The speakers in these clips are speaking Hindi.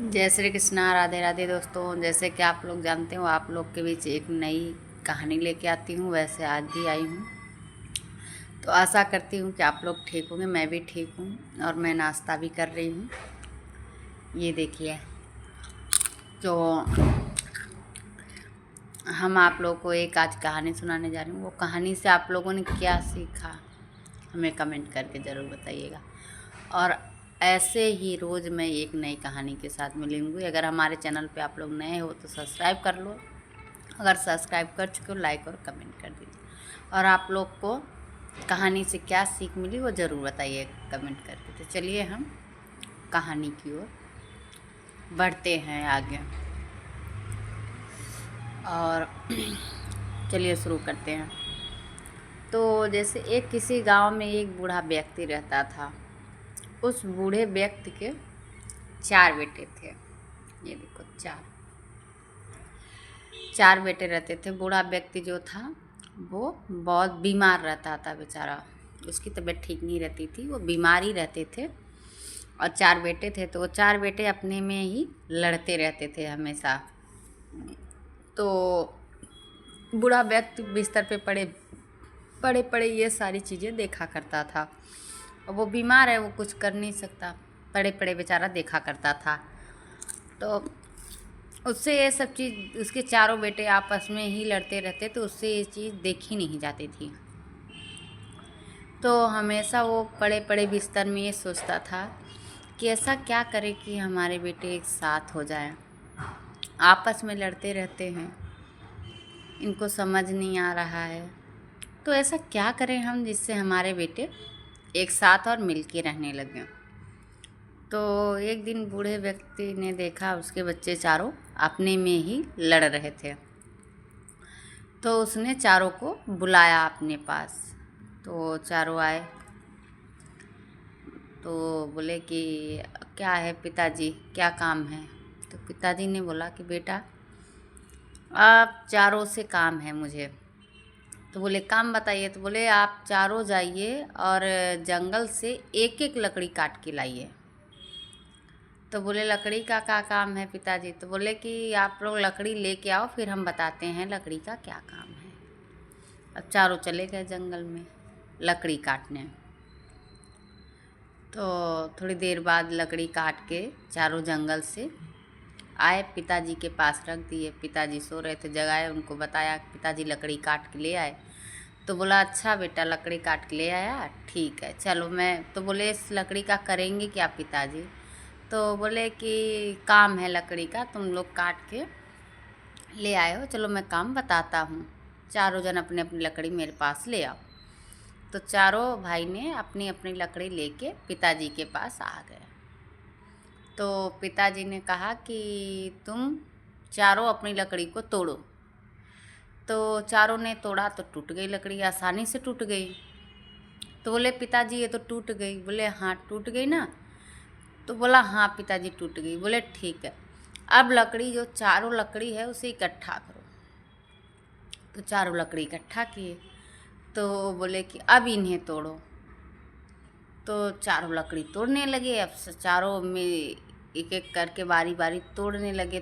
जय श्री कृष्णा। राधे राधे दोस्तों। जैसे कि आप लोग जानते हो, आप लोग के बीच एक नई कहानी लेके आती हूँ। वैसे आज भी आई हूँ, तो आशा करती हूँ कि आप लोग ठीक होंगे। मैं भी ठीक हूँ और मैं नाश्ता भी कर रही हूँ। ये देखिए, तो हम आप लोगों को एक आज कहानी सुनाने जा रही हूँ। वो कहानी से आप लोगों ने क्या सीखा, हमें कमेंट करके ज़रूर बताइएगा। और ऐसे ही रोज़ मैं एक नई कहानी के साथ मिलूँगी। अगर हमारे चैनल पे आप लोग नए हो तो सब्सक्राइब कर लो। अगर सब्सक्राइब कर चुके हो, लाइक और कमेंट कर दीजिए। और आप लोग को कहानी से क्या सीख मिली वो ज़रूर बताइए कमेंट करके। तो चलिए हम कहानी की ओर बढ़ते हैं आगे, और चलिए शुरू करते हैं। तो जैसे किसी गांव में एक बूढ़ा व्यक्ति रहता था। उस बूढ़े व्यक्ति के 4 बेटे थे। ये देखो, चार बेटे रहते थे। बूढ़ा व्यक्ति जो था वो बहुत बीमार रहता था बेचारा। उसकी तबीयत ठीक नहीं रहती थी, वो बीमार ही रहते थे। और 4 बेटे थे, तो वो 4 बेटे अपने में ही लड़ते रहते थे हमेशा। तो बूढ़ा व्यक्ति बिस्तर पे पड़े पड़े ये सारी चीज़ें देखा करता था। और वो बीमार है, वो कुछ कर नहीं सकता, पड़े पड़े बेचारा देखा करता था। तो उससे ये सब चीज़, उसके चारों बेटे आपस में ही लड़ते रहते, तो उससे ये चीज़ देखी नहीं जाती थी। तो हमेशा वो पड़े पड़े बिस्तर में ये सोचता था कि ऐसा क्या करे कि हमारे बेटे एक साथ हो जाएं। आपस में लड़ते रहते हैं, इनको समझ नहीं आ रहा है। तो ऐसा क्या करें हम जिससे हमारे बेटे एक साथ और मिल के रहने लगें। तो एक दिन बूढ़े व्यक्ति ने देखा उसके बच्चे चारों अपने में ही लड़ रहे थे। तो उसने चारों को बुलाया अपने पास। तो चारों आए, तो बोले कि क्या है पिताजी, क्या काम है। तो पिताजी ने बोला कि बेटा, आप चारों से काम है मुझे। तो बोले काम बताइए। तो बोले आप चारों जाइए और जंगल से एक एक लकड़ी काट के लाइए। तो बोले लकड़ी का क्या काम है पिताजी। तो बोले कि आप लोग लकड़ी लेके आओ, फिर हम बताते हैं लकड़ी का क्या काम है। अब चारों चले गए जंगल में लकड़ी काटने। तो थोड़ी देर बाद लकड़ी काट के चारों जंगल से आए, पिताजी के पास रख दिए। पिताजी सो रहे थे, जगाए, उनको बताया पिताजी लकड़ी काट के ले आए। तो बोला अच्छा बेटा, लकड़ी काट के ले आया, ठीक है चलो। मैं तो बोले इस लकड़ी का करेंगे क्या पिताजी। तो बोले कि काम है लकड़ी का, तुम लोग काट के ले आए हो, चलो मैं काम बताता हूँ। चारों जन अपनी अपनी लकड़ी मेरे पास ले आओ। तो चारों भाई ने अपनी अपनी लकड़ी लेके पिताजी के पास आ गए। तो पिताजी ने कहा कि तुम चारों अपनी लकड़ी को तोड़ो। तो चारों ने तोड़ा तो टूट गई लकड़ी, आसानी से टूट गई। तो बोले पिताजी ये तो टूट गई। बोले हाँ टूट गई ना। तो बोला हाँ पिताजी टूट गई। बोले ठीक है, अब लकड़ी जो चारों लकड़ी है उसे इकट्ठा करो। तो चारों लकड़ी इकट्ठा किए। तो बोले कि अब इन्हें तोड़ो। तो चारों लकड़ी तोड़ने लगे। अब चारों में एक एक करके बारी बारी तोड़ने लगे,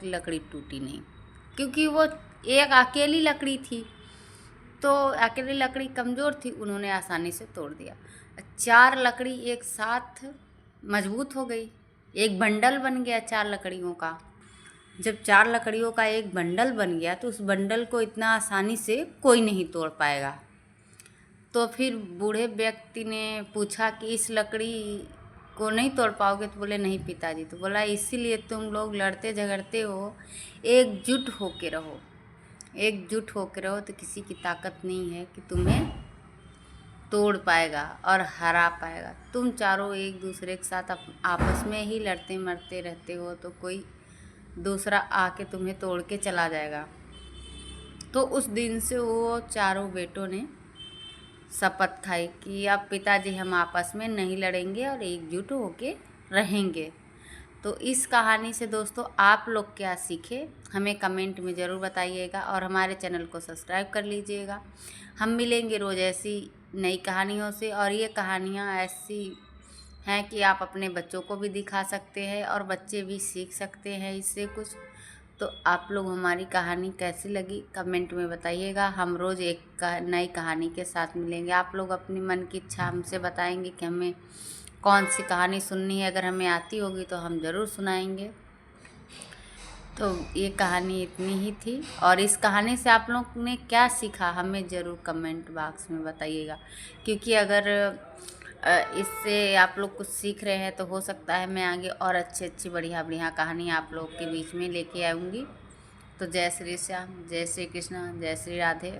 लकड़ी टूटी नहीं, क्योंकि वो एक अकेली लकड़ी थी। तो अकेली लकड़ी कमज़ोर थी, उन्होंने आसानी से तोड़ दिया। 4 लकड़ी एक साथ मजबूत हो गई, एक बंडल बन गया 4 लकड़ियों का। जब 4 लकड़ियों का एक बंडल बन गया तो उस बंडल को इतना आसानी से कोई नहीं तोड़ पाएगा। तो फिर बूढ़े व्यक्ति ने पूछा कि इस लकड़ी को नहीं तोड़ पाओगे। तो बोले नहीं पिताजी। तो बोला इसीलिए तुम लोग लड़ते झगड़ते हो, एकजुट होके रहो। एकजुट होके रहो तो किसी की ताकत नहीं है कि तुम्हें तोड़ पाएगा और हरा पाएगा। तुम चारों एक दूसरे के साथ आपस में ही लड़ते मरते रहते हो, तो कोई दूसरा आके तुम्हें तोड़ के चला जाएगा। तो उस दिन से वो चारों बेटों ने शपथ खाई कि अब पिताजी हम आपस में नहीं लड़ेंगे और एकजुट होके रहेंगे। तो इस कहानी से दोस्तों आप लोग क्या सीखे, हमें कमेंट में ज़रूर बताइएगा और हमारे चैनल को सब्सक्राइब कर लीजिएगा। हम मिलेंगे रोज़ ऐसी नई कहानियों से, और ये कहानियाँ ऐसी हैं कि आप अपने बच्चों को भी दिखा सकते हैं और बच्चे भी सीख सकते हैं इससे कुछ। तो आप लोग हमारी कहानी कैसी लगी कमेंट में बताइएगा। हम रोज़ एक नई कहानी के साथ मिलेंगे। आप लोग अपनी मन की इच्छा हमसे बताएंगे कि हमें कौन सी कहानी सुननी है। अगर हमें आती होगी तो हम ज़रूर सुनाएंगे। तो ये कहानी इतनी ही थी, और इस कहानी से आप लोग ने क्या सीखा हमें ज़रूर कमेंट बॉक्स में बताइएगा। क्योंकि अगर इससे आप लोग कुछ सीख रहे हैं तो हो सकता है मैं आगे और अच्छी अच्छी बढ़िया बढ़िया कहानी आप लोग के बीच में लेके आऊँगी। तो जय श्री श्याम, जय श्री कृष्ण, जय श्री राधे।